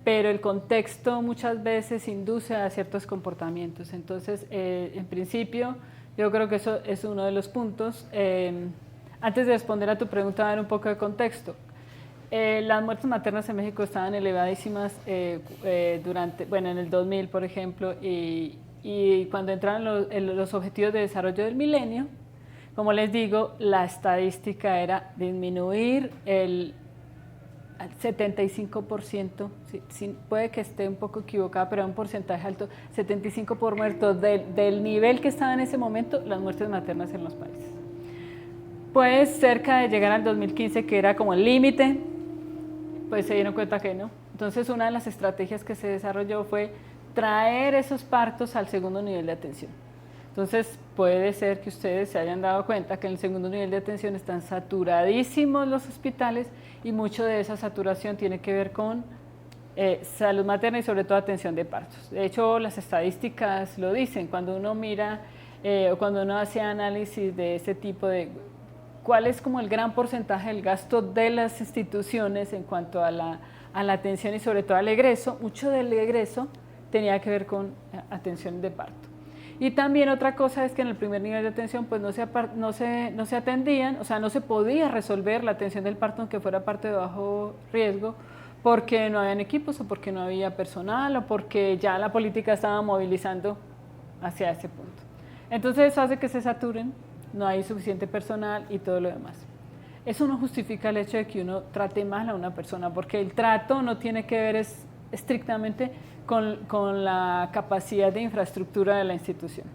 pero el contexto muchas veces induce a ciertos comportamientos. Entonces, en principio, yo creo que eso es uno de los puntos. Antes de responder a tu pregunta, dar un poco de contexto. Las muertes maternas en México estaban elevadísimas en el 2000, por ejemplo, y cuando entraron los objetivos de desarrollo del milenio, como les digo, la estadística era disminuir el 75%, puede que esté un poco equivocada, pero un porcentaje alto, 75 por muertos del nivel que estaba en ese momento las muertes maternas en los países. Pues cerca de llegar al 2015, que era como el límite, pues se dieron cuenta que no. Entonces una de las estrategias que se desarrolló fue traer esos partos al segundo nivel de atención. Entonces puede ser que ustedes se hayan dado cuenta que en el segundo nivel de atención están saturadísimos los hospitales, y mucho de esa saturación tiene que ver con salud materna y sobre todo atención de partos. De hecho, las estadísticas lo dicen, cuando uno mira o cuando uno hace análisis de este tipo de cuál es como el gran porcentaje del gasto de las instituciones en cuanto a la atención y sobre todo al egreso, mucho del egreso tenía que ver con atención de parto. Y también otra cosa es que en el primer nivel de atención pues no se atendían, o sea, no se podía resolver la atención del parto aunque fuera parte de bajo riesgo, porque no habían equipos o porque no había personal o porque ya la política estaba movilizando hacia ese punto. Entonces eso hace que se saturen, no hay suficiente personal y todo lo demás. Eso no justifica el hecho de que uno trate mal a una persona, porque el trato no tiene que ver estrictamente con la capacidad de infraestructura de la institución.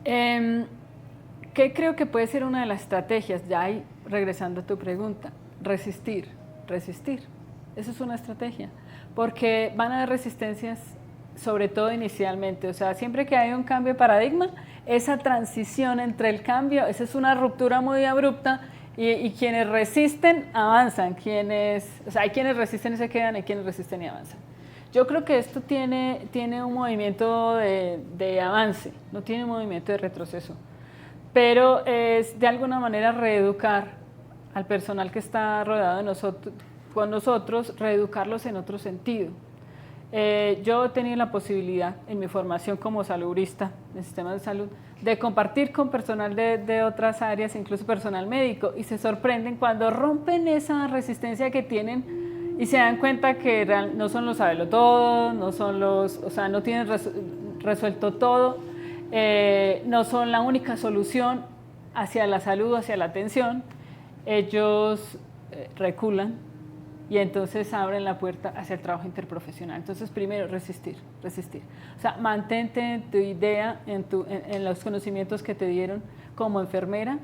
¿Qué creo que puede ser una de las estrategias? Ya ahí, regresando a tu pregunta, resistir. Eso es una estrategia, porque van a haber resistencias sobre todo inicialmente. O sea, siempre que hay un cambio de paradigma, esa transición entre el cambio, esa es una ruptura muy abrupta y quienes resisten avanzan, hay quienes resisten y se quedan, hay quienes resisten y avanzan. Yo creo que esto tiene un movimiento de avance, no tiene un movimiento de retroceso, pero es de alguna manera reeducar al personal que está rodeado de nosotros, con nosotros, reeducarlos en otro sentido. Yo he tenido la posibilidad en mi formación como salubrista en sistemas de salud de compartir con personal de otras áreas, incluso personal médico, y se sorprenden cuando rompen esa resistencia que tienen y se dan cuenta que no son los sabelotodos, no son no tienen resuelto todo, no son la única solución hacia la salud, hacia la atención. Ellos reculan y entonces abren la puerta hacia el trabajo interprofesional. Entonces, primero, resistir. O sea, mantente en tu idea, en los conocimientos que te dieron como enfermera,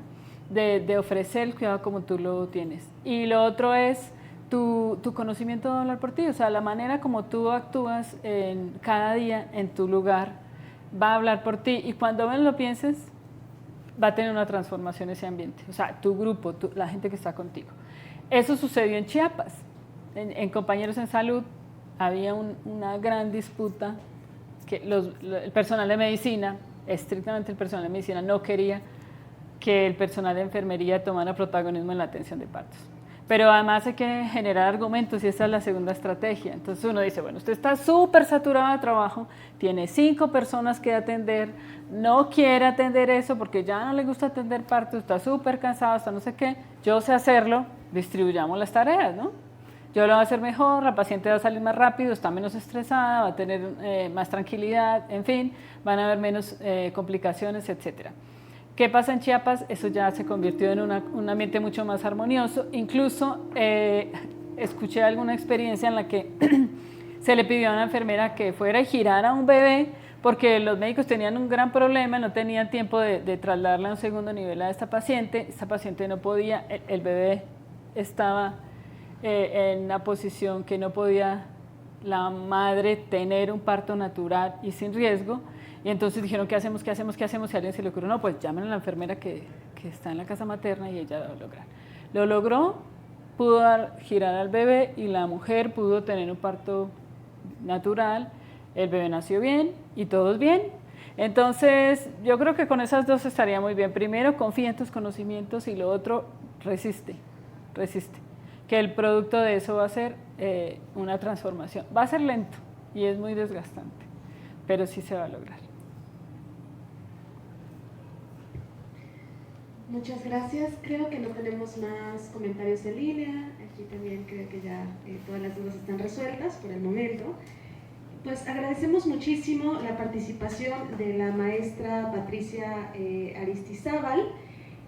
de ofrecer el cuidado como tú lo tienes. Y lo otro es tu conocimiento va a hablar por ti, o sea, la manera como tú actúas cada día en tu lugar va a hablar por ti, y cuando menos lo pienses, va a tener una transformación ese ambiente, o sea, tu grupo, la gente que está contigo. Eso sucedió en Chiapas. En Compañeros en Salud había una gran disputa que el personal de medicina, estrictamente el personal de medicina, no quería que el personal de enfermería tomara protagonismo en la atención de partos. Pero además hay que generar argumentos y esa es la segunda estrategia. Entonces uno dice, bueno, usted está súper saturado de trabajo, tiene 5 personas que atender, no quiere atender eso porque ya no le gusta atender partos, está súper cansado, está no sé qué, yo sé hacerlo, distribuyamos las tareas, ¿no? Yo lo voy a hacer mejor, la paciente va a salir más rápido, está menos estresada, va a tener más tranquilidad, en fin, van a haber menos complicaciones, etcétera. ¿Qué pasa en Chiapas? Eso ya se convirtió en un ambiente mucho más armonioso. Incluso escuché alguna experiencia en la que se le pidió a una enfermera que fuera y girara a un bebé porque los médicos tenían un gran problema, no tenían tiempo de trasladarla a un segundo nivel a esta paciente no podía, el bebé estaba en una posición que no podía la madre tener un parto natural y sin riesgo. Y entonces dijeron, ¿qué hacemos? Y a alguien se le ocurrió, no, pues llamen a la enfermera que está en la casa materna y ella lo va a lograr. Lo logró, pudo girar al bebé y la mujer pudo tener un parto natural, el bebé nació bien y todos bien. Entonces, yo creo que con esas dos estaría muy bien. Primero, confía en tus conocimientos y lo otro, resiste. Que el producto de eso va a ser una transformación. Va a ser lento y es muy desgastante, pero sí se va a lograr. Muchas gracias. Creo que no tenemos más comentarios en línea. Aquí también creo que ya todas las dudas están resueltas por el momento. Pues agradecemos muchísimo la participación de la maestra Patricia Aristizábal.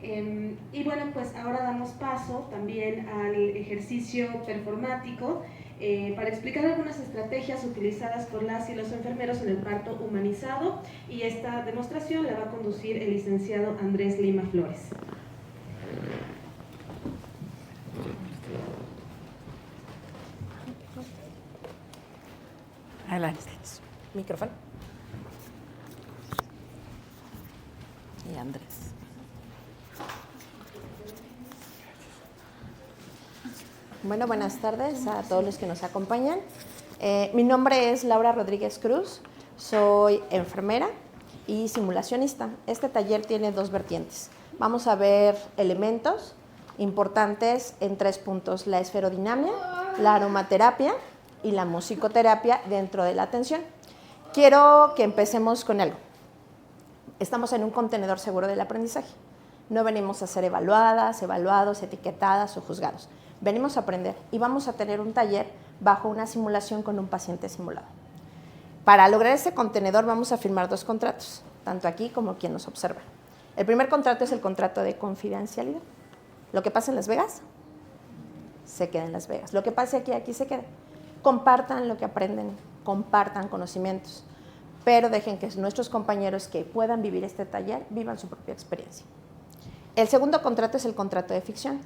Y bueno, pues ahora damos paso también al ejercicio performático para explicar algunas estrategias utilizadas por las y los enfermeros en el parto humanizado, y esta demostración la va a conducir el licenciado Andrés Lima Flores. Adelante. Micrófono. Y Andrés. Bueno, buenas tardes a todos los que nos acompañan. Mi nombre es Laura Rodríguez Cruz, soy enfermera y simulacionista. Este taller tiene 2 vertientes. Vamos a ver elementos importantes en 3 puntos: la esferodinamia, la aromaterapia y la musicoterapia dentro de la atención. Quiero que empecemos con algo. Estamos en un contenedor seguro del aprendizaje. No venimos a ser evaluadas, evaluados, etiquetadas o juzgados. Venimos a aprender y vamos a tener un taller bajo una simulación con un paciente simulado. Para lograr ese contenedor vamos a firmar 2 contratos, tanto aquí como quien nos observa. El primer contrato es el contrato de confidencialidad. Lo que pasa en Las Vegas, se queda en Las Vegas. Lo que pase aquí se queda. Compartan lo que aprenden, compartan conocimientos, pero dejen que nuestros compañeros que puedan vivir este taller vivan su propia experiencia. El segundo contrato es el contrato de ficción.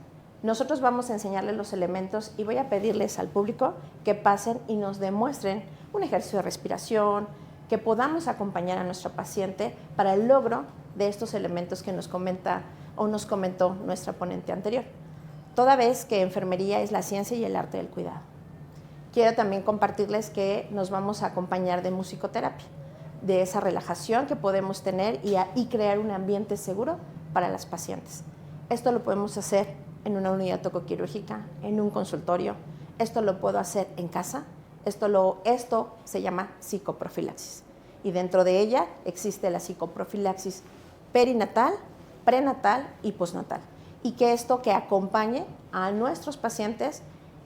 Nosotros vamos a enseñarles los elementos y voy a pedirles al público que pasen y nos demuestren un ejercicio de respiración, que podamos acompañar a nuestro paciente para el logro de estos elementos que nos comenta o nos comentó nuestra ponente anterior. Toda vez que enfermería es la ciencia y el arte del cuidado. Quiero también compartirles que nos vamos a acompañar de musicoterapia, de esa relajación que podemos tener y crear un ambiente seguro para las pacientes. Esto lo podemos hacer en una unidad tocoquirúrgica, en un consultorio. Esto lo puedo hacer en casa. Esto se llama psicoprofilaxis. Y dentro de ella existe la psicoprofilaxis perinatal, prenatal y postnatal. Y que esto que acompañe a nuestros pacientes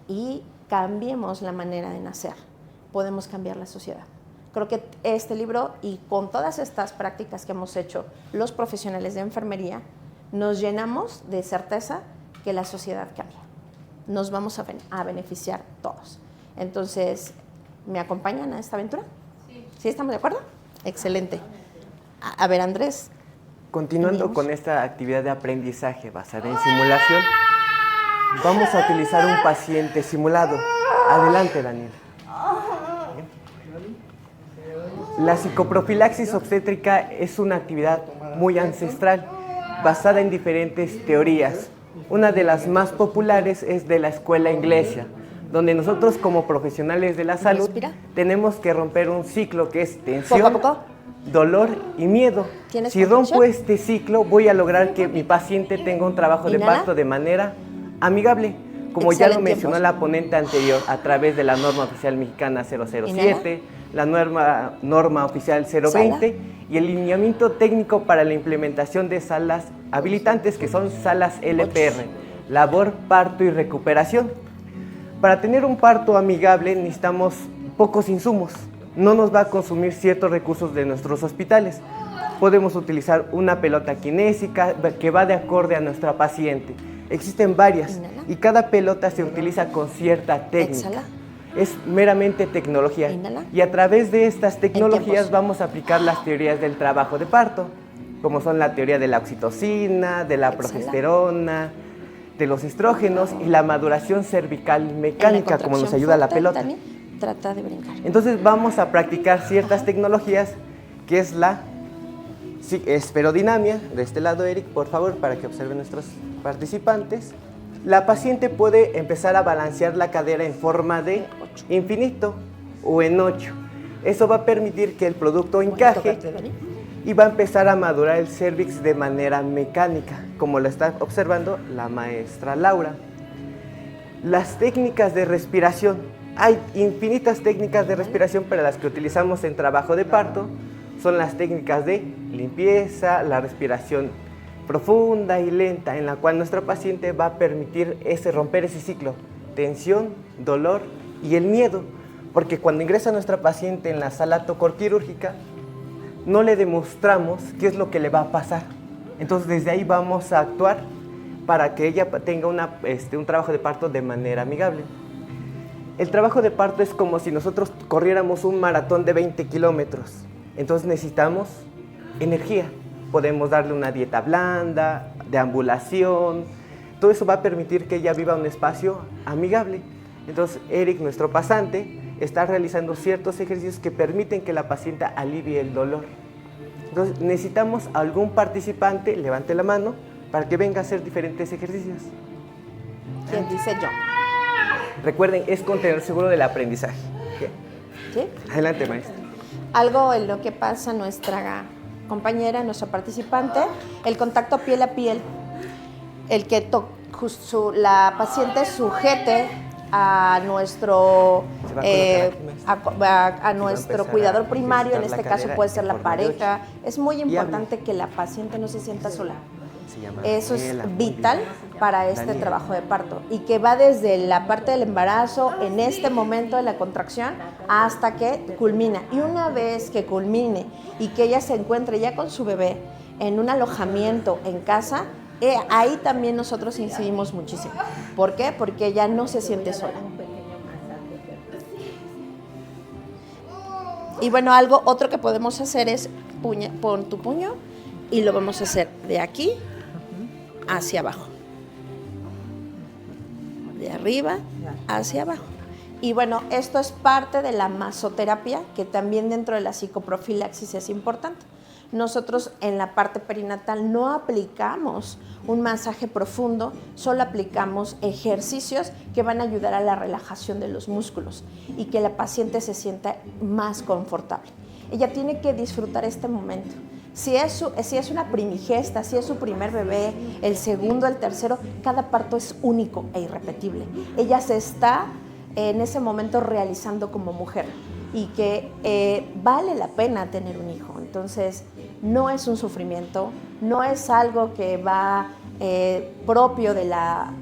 y cambiemos la manera de nacer. Podemos cambiar la sociedad. Creo que este libro y con todas estas prácticas que hemos hecho los profesionales de enfermería, nos llenamos de certeza que la sociedad cambia. Nos vamos a beneficiar todos. Entonces, ¿me acompañan a esta aventura? Sí. ¿Sí estamos de acuerdo? Excelente. A ver, Andrés. Continuando con esta actividad de aprendizaje basada en simulación, vamos a utilizar un paciente simulado. Adelante, Daniel. La psicoprofilaxis obstétrica es una actividad muy ancestral, basada en diferentes teorías. Una de las más populares es de la escuela inglesa, donde nosotros como profesionales de la salud tenemos que romper un ciclo que es tensión, ¿Poco a poco? dolor y miedo. Si rompo este ciclo, voy a lograr que mi paciente tenga un trabajo de parto de manera amigable, como ya lo mencionó la ponente anterior, a través de la norma oficial mexicana 007, la norma oficial 020 y el lineamiento técnico para la implementación de salas habilitantes, que son salas LPR, labor, parto y recuperación. Para tener un parto amigable necesitamos pocos insumos. No nos va a consumir ciertos recursos de nuestros hospitales. Podemos utilizar una pelota kinésica que va de acorde a nuestra paciente. Existen varias y cada pelota se utiliza con cierta técnica. Es meramente tecnología. Y a través de estas tecnologías vamos a aplicar las teorías del trabajo de parto, como son la teoría de la oxitocina, de la progesterona, de los estrógenos y la maduración cervical mecánica, como nos ayuda la pelota. Trata de brincar. Entonces vamos a practicar ciertas tecnologías, que es la esferodinamia. De este lado, Eric, por favor, para que observen nuestros participantes. La paciente puede empezar a balancear la cadera en forma de infinito o en 8. Eso va a permitir que el producto encaje y va a empezar a madurar el cérvix de manera mecánica, como lo está observando la maestra Laura. Las técnicas de respiración. Hay infinitas técnicas de respiración, pero las que utilizamos en trabajo de parto son las técnicas de limpieza, la respiración profunda y lenta, en la cual nuestro paciente va a permitir romper ese ciclo, tensión, dolor y el miedo, porque cuando ingresa nuestra paciente en la sala tocoquirúrgica, no le demostramos qué es lo que le va a pasar. Entonces desde ahí vamos a actuar para que ella tenga un trabajo de parto de manera amigable. El trabajo de parto es como si nosotros corriéramos un maratón de 20 kilómetros. Entonces necesitamos energía. Podemos darle una dieta blanda, deambulación. Todo eso va a permitir que ella viva un espacio amigable. Entonces Eric, nuestro pasante, está realizando ciertos ejercicios que permiten que la paciente alivie el dolor. Entonces necesitamos a algún participante, levante la mano, para que venga a hacer diferentes ejercicios. ¿Quién dice yo? Recuerden, es contenedor seguro del aprendizaje. ¿Sí? Adelante, maestra. Algo en lo que pasa nuestra compañera, nuestra participante, el contacto piel a piel, el que la paciente sujete a nuestro, a nuestro cuidador primario, en este caso puede ser la pareja. Es muy importante que la paciente no se sienta sola. Eso es vital para este trabajo de parto y que va desde la parte del embarazo, en este momento de la contracción, hasta que culmina. Y una vez que culmine y que ella se encuentre ya con su bebé en un alojamiento en casa, ahí también nosotros incidimos muchísimo. ¿Por qué? Porque ella no se siente sola. Y bueno, otro que podemos hacer es pon tu puño y lo vamos a hacer de aquí hacia abajo. de arriba hacia abajo. Y bueno, esto es parte de la masoterapia, que también dentro de la psicoprofilaxis es importante. Nosotros en la parte perinatal no aplicamos un masaje profundo, solo aplicamos ejercicios que van a ayudar a la relajación de los músculos y que la paciente se sienta más confortable. Ella tiene que disfrutar este momento. Si es una primigesta, si es su primer bebé, el segundo, el tercero, cada parto es único e irrepetible. Ella se está en ese momento realizando como mujer y que vale la pena tener un hijo. Entonces, no es un sufrimiento, no es algo que va propio de a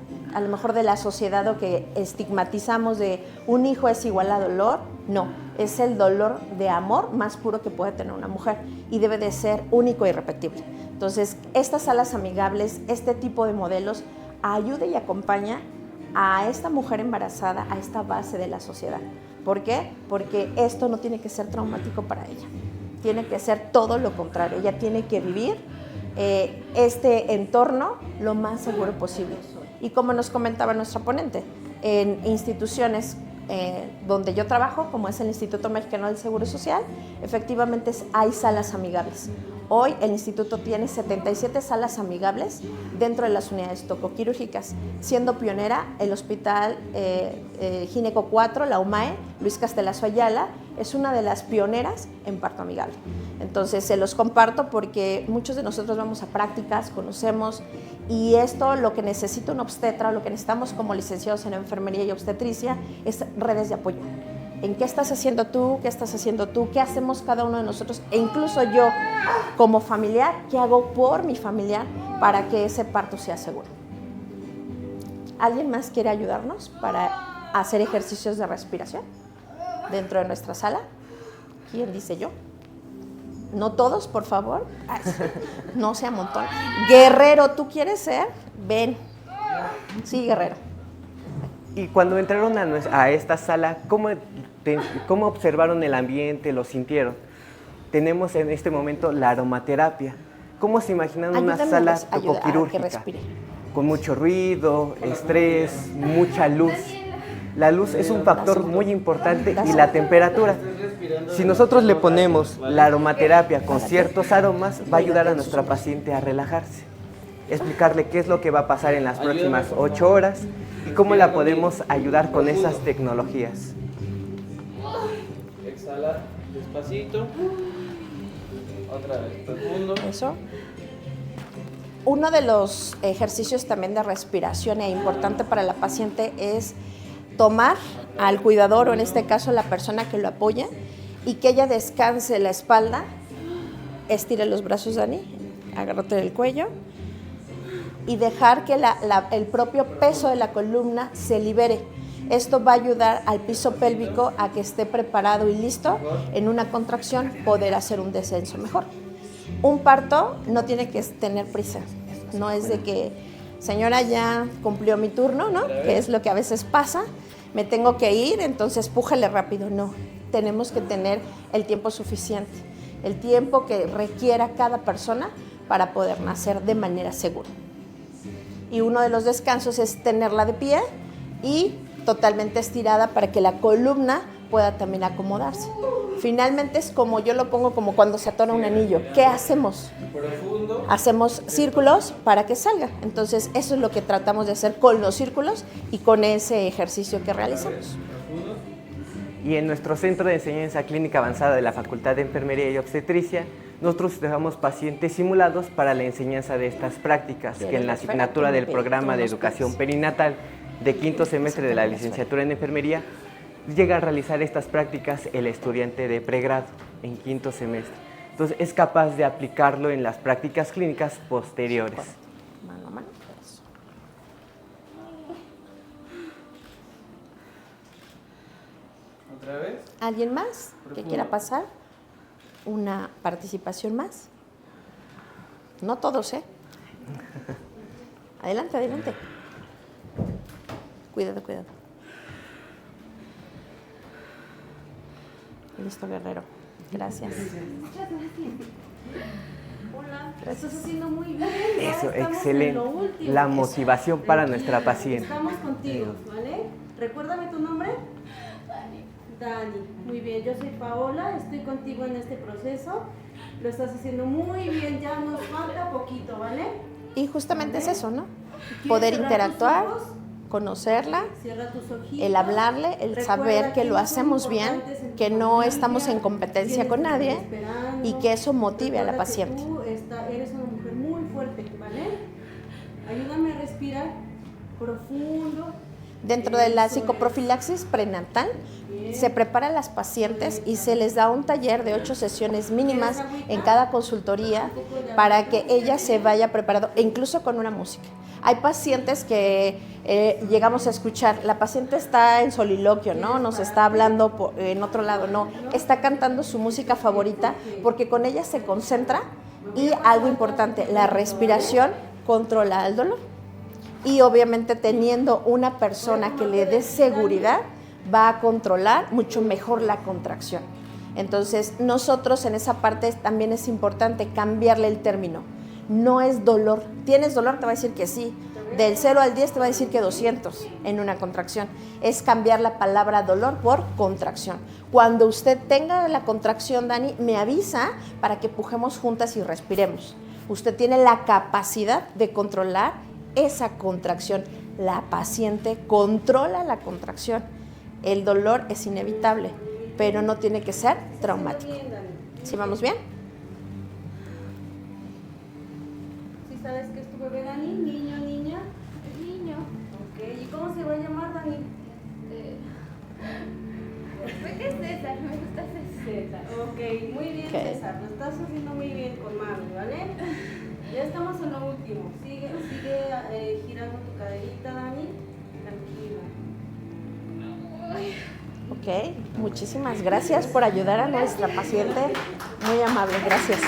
lo mejor de la sociedad, o que estigmatizamos de un hijo es igual a dolor. No, es el dolor de amor más puro que puede tener una mujer y debe de ser único e irrepetible. Entonces, estas salas amigables, este tipo de modelos, ayuda y acompaña a esta mujer embarazada a esta base de la sociedad. ¿Por qué? Porque esto no tiene que ser traumático para ella. Tiene que ser todo lo contrario. Ella tiene que vivir este entorno lo más seguro posible. Y como nos comentaba nuestra ponente, en instituciones donde yo trabajo, como es el Instituto Mexicano del Seguro Social, efectivamente hay salas amigables. Hoy el instituto tiene 77 salas amigables dentro de las unidades tocoquirúrgicas, siendo pionera el Hospital Gineco 4, la UMAE, Luis Castelazo Ayala, es una de las pioneras en parto amigable. Entonces se los comparto porque muchos de nosotros vamos a prácticas, conocemos, y esto lo que necesita un obstetra, lo que necesitamos como licenciados en enfermería y obstetricia es redes de apoyo. ¿En qué estás haciendo tú? ¿Qué estás haciendo tú? ¿Qué hacemos cada uno de nosotros? E incluso yo, como familiar, ¿qué hago por mi familiar para que ese parto sea seguro? ¿Alguien más quiere ayudarnos para hacer ejercicios de respiración dentro de nuestra sala? ¿Quién dice yo? No todos, por favor. Ay, no se amontonen. Guerrero, ¿tú quieres ser? Ven. Sí, Guerrero. Y cuando entraron a esta sala, ¿cómo observaron el ambiente, lo sintieron? Tenemos en este momento la aromaterapia. ¿Cómo se imaginan una sala tocoquirúrgica? Con mucho ruido, estrés, mucha luz. La luz es un factor muy importante y la temperatura. Si nosotros le ponemos la aromaterapia con ciertos aromas, va a ayudar a nuestra paciente a relajarse. Explicarle qué es lo que va a pasar en las próximas 8 horas y cómo la podemos ayudar con esas tecnologías. Exhala despacito. Otra vez, profundo. Eso. Uno de los ejercicios también de respiración e importante para la paciente es tomar al cuidador, o en este caso la persona que lo apoya, y que ella descanse la espalda, estire los brazos, Dani, agárrate del cuello, y dejar que el propio peso de la columna se libere. Esto va a ayudar al piso pélvico a que esté preparado y listo en una contracción, poder hacer un descenso mejor. Un parto no tiene que tener prisa, no es de que, señora, ya cumplió mi turno, ¿no? Que es lo que a veces pasa, me tengo que ir, entonces pújale rápido. No, tenemos que tener el tiempo suficiente, el tiempo que requiera cada persona para poder nacer de manera segura. Y uno de los descansos es tenerla de pie y totalmente estirada para que la columna pueda también acomodarse. Finalmente es como yo lo pongo, como cuando se atona un anillo. ¿Qué hacemos? Hacemos círculos para que salga. Entonces eso es lo que tratamos de hacer con los círculos y con ese ejercicio que realizamos. Y en nuestro Centro de Enseñanza Clínica Avanzada de la Facultad de Enfermería y Obstetricia, nosotros dejamos pacientes simulados para la enseñanza de estas prácticas, que en la asignatura del programa de educación perinatal de quinto semestre de la licenciatura en enfermería, llega a realizar estas prácticas el estudiante de pregrado en quinto semestre. Entonces es capaz de aplicarlo en las prácticas clínicas posteriores. Mano a mano. ¿Otra vez? ¿Alguien más que quiera pasar? ¿Una participación más? No todos, ¿eh? Adelante, adelante. Cuidado, cuidado. Listo, Guerrero. Gracias. Hola, lo estás haciendo muy bien. Ya Eso, estamos excelente. en lo último. La motivación para Tranquila, nuestra paciente. Estamos contigo, ¿vale? Recuérdame tu nombre. Dani. Muy bien, yo soy Paola, estoy contigo en este proceso. Lo estás haciendo muy bien, ya nos falta poquito, ¿vale? Y justamente es eso, ¿no? ¿Quieres Poder cerrar interactuar, tus ojos? conocerla, Cierra tus ojitos. el hablarle, el saber que lo hacemos bien, que no estamos en competencia con nadie y que eso motive a la paciente. Tú eres una mujer muy fuerte, ¿vale? Ayúdame a respirar profundo. Dentro de la Eso es. psicoprofilaxis prenatal se prepara a las pacientes y se les da un taller de 8 sesiones mínimas en cada consultoría para que ella se vaya preparando, e incluso con una música. Hay pacientes que llegamos a escuchar, la paciente está en soliloquio, ¿no? Nos está hablando en otro lado, no, está cantando su música favorita porque con ella se concentra y algo importante, la respiración controla el dolor. Y obviamente teniendo una persona que le dé seguridad, va a controlar mucho mejor la contracción. Entonces, nosotros en esa parte también es importante cambiarle el término. No es dolor. ¿Tienes dolor? Te va a decir que sí. Del 0 al 10 te va a decir que 200 en una contracción. Es cambiar la palabra dolor por contracción. Cuando usted tenga la contracción, Dani, me avisa para que pujemos juntas y respiremos. Usted tiene la capacidad de controlar esa contracción. La paciente controla la contracción. El dolor es inevitable, pero no tiene que ser traumático. ¿Sí vamos bien? ¿Sí sabes que es tu bebé, Dani? ¿Niño, niña? Niño. Ok, ¿y cómo se va a llamar, Dani? Creo que es César, me gusta César. César. Ok, muy bien, Ok. César. Lo estás haciendo muy bien con mami, ¿vale? Ya estamos en lo último. Sigue girando tu caderita, Dani. Tranquila. Ok, muchísimas gracias por ayudar a nuestra paciente. Muy amable, gracias.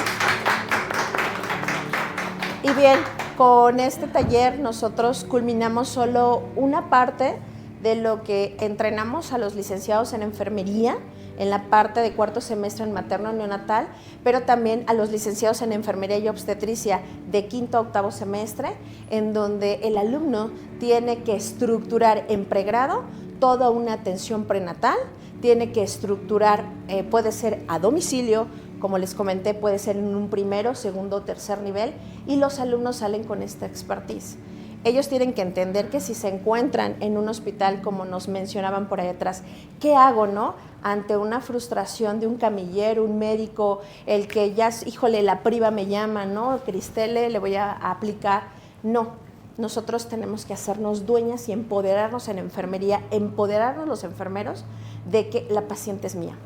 Y bien, con este taller nosotros culminamos solo una parte de lo que entrenamos a los licenciados en enfermería, en la parte de cuarto semestre en materno neonatal, pero también a los licenciados en enfermería y obstetricia de quinto a octavo semestre, en donde el alumno tiene que estructurar en pregrado toda una atención prenatal, tiene que estructurar, puede ser a domicilio, como les comenté, puede ser en un primero, segundo o tercer nivel, y los alumnos salen con esta expertise. Ellos tienen que entender que si se encuentran en un hospital, como nos mencionaban por ahí atrás, ¿qué hago, no? Ante una frustración de un camillero, un médico, el que ya, híjole, la priva me llama, ¿no? Cristele, le voy a aplicar. No, nosotros tenemos que hacernos dueñas y empoderarnos en enfermería, empoderarnos los enfermeros de que la paciente es mía.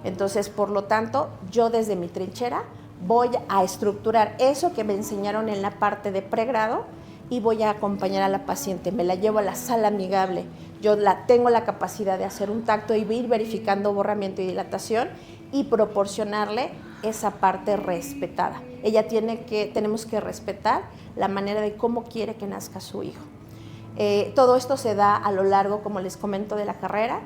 Entonces, por lo tanto, yo desde mi trinchera voy a estructurar eso que me enseñaron en la parte de pregrado y voy a acompañar a la paciente, me la llevo a la sala amigable, yo tengo la capacidad de hacer un tacto y ir verificando borramiento y dilatación y proporcionarle esa parte respetada. Tenemos que respetar la manera de cómo quiere que nazca su hijo. Todo esto se da a lo largo, como les comento, de la carrera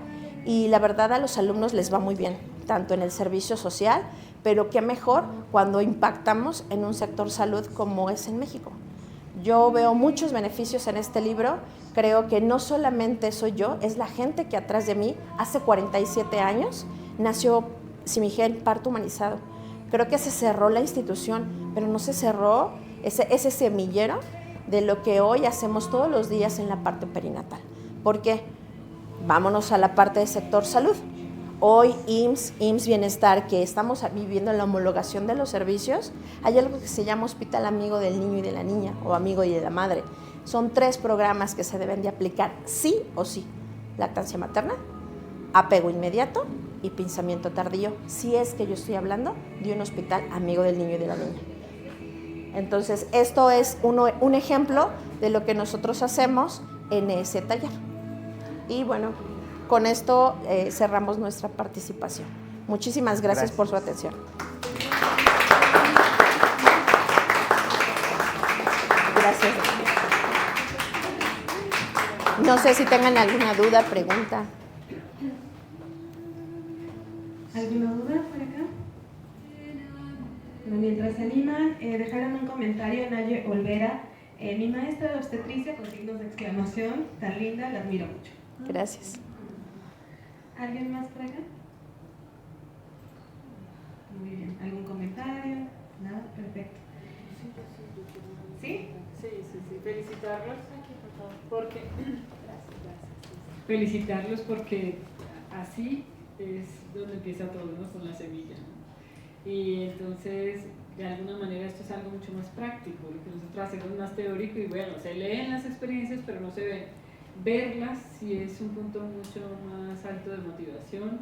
y la verdad a los alumnos les va muy bien, tanto en el servicio social, pero qué mejor cuando impactamos en un sector salud como es en México. Yo veo muchos beneficios en este libro, creo que no solamente soy yo, es la gente que atrás de mí, hace 47 años, nació Simigen parto humanizado. Creo que se cerró la institución, pero no se cerró ese semillero de lo que hoy hacemos todos los días en la parte perinatal. ¿Por qué? Vámonos a la parte del sector salud. Hoy IMSS Bienestar, que estamos viviendo la homologación de los servicios, hay algo que se llama Hospital Amigo del Niño y de la Niña o Amigo y de la Madre. Son 3 programas que se deben de aplicar sí o sí. Lactancia materna, apego inmediato y pinzamiento tardío, si es que yo estoy hablando de un hospital amigo del niño y de la niña. Entonces, esto es un ejemplo de lo que nosotros hacemos en ese taller. Y bueno, con esto cerramos nuestra participación. Muchísimas gracias por su atención. Gracias. No sé si tengan alguna duda, pregunta. ¿Alguna duda por acá? Bueno, mientras se animan, dejaron un comentario Naye Olvera. Mi maestra de obstetricia, con signos de exclamación, tan linda, la admiro mucho. Gracias. ¿Alguien más por acá? Muy bien. ¿Algún comentario? Nada, perfecto. ¿Sí? Sí. Felicitarlos porque felicitarlos porque así es donde empieza todo, ¿no? Con la semilla, ¿no? Y entonces, de alguna manera, esto es algo mucho más práctico. Lo que nosotros hacemos más teórico y bueno, se leen las experiencias, pero no se ven. Verlas sí es un punto mucho más alto de motivación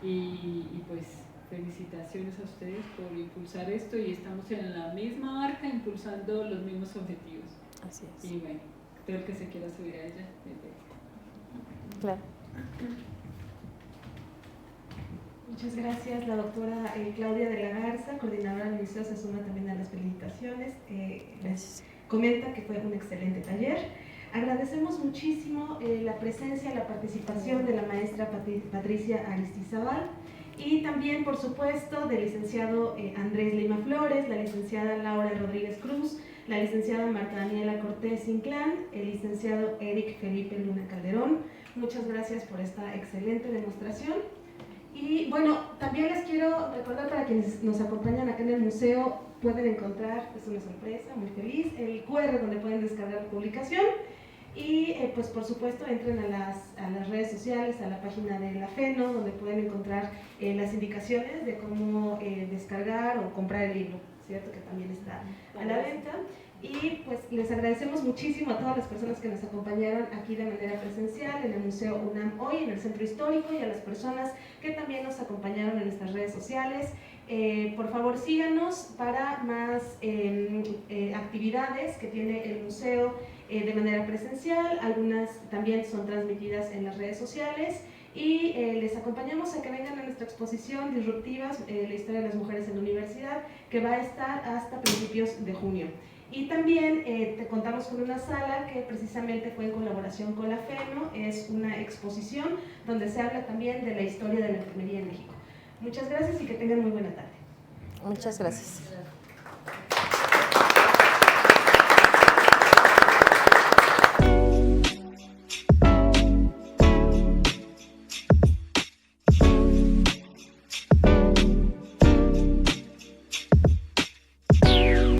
y pues felicitaciones a ustedes por impulsar esto y estamos en la misma barca impulsando los mismos objetivos. Así es. Y bueno, todo el que se quiera subir a ella, Claro. Muchas gracias. La doctora Claudia de la Garza, coordinadora del Museo, se suma también a las felicitaciones. Gracias. Comenta que fue un excelente taller. Agradecemos muchísimo la presencia, la participación de la maestra Patricia Aristizábal y también, por supuesto, del licenciado Andrés Lima Flores, la licenciada Laura Rodríguez Cruz, la licenciada Marta Daniela Cortés Inclán, el licenciado Eric Felipe Luna Calderón. Muchas gracias por esta excelente demostración. Y bueno, también les quiero recordar, para quienes nos acompañan acá en el museo, pueden encontrar, es una sorpresa, muy feliz, el QR donde pueden descargar la publicación. Y pues por supuesto entren a las redes sociales, a la página de la FENO, donde pueden encontrar las indicaciones de cómo descargar o comprar el libro, ¿cierto? Que también está a la venta. Y pues les agradecemos muchísimo a todas las personas que nos acompañaron aquí de manera presencial en el Museo UNAM hoy, en el Centro Histórico, y a las personas que también nos acompañaron en nuestras redes sociales. Por favor, síganos para más actividades que tiene el museo de manera presencial. Algunas también son transmitidas en las redes sociales. Y les acompañamos a que vengan a nuestra exposición Disruptivas, la historia de las mujeres en la universidad, que va a estar hasta principios de junio. Y también te contamos con una sala que precisamente fue en colaboración con la FENO, es una exposición donde se habla también de la historia de la enfermería en México. Muchas gracias y que tengan muy buena tarde. Muchas gracias.